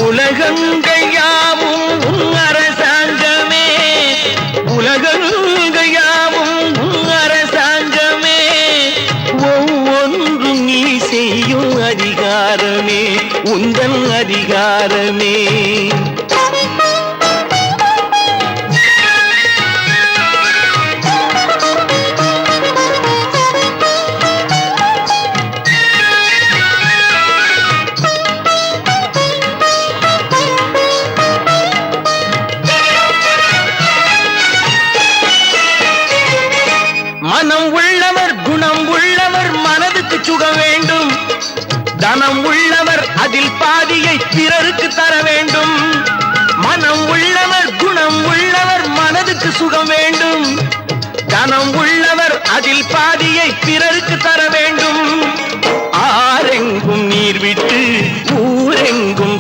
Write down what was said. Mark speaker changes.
Speaker 1: உலகங்கள் யாவும் உன் அரசாங்கமே, உலகங்கள் யாவும் உன் அரசாங்கமே, ஒவ்வொன்றும் நீ செய்யும் அதிகாரமே உந்தன் அதிகாரமே. மனம் உள்ளவர் குணம் உள்ளவர் மனதுக்கு சுகம் வேண்டும், தனம் உள்ளவர் அதில் பாதியை பிறருக்கு தர வேண்டும். மனம் உள்ளவர் குணம் உள்ளவர் மனதுக்கு சுகம் வேண்டும், தனம் உள்ளவர் அதில் பாதியை பிறருக்கு தர வேண்டும். ஆரெங்கும் நீர் விட்டு ஊரெங்கும்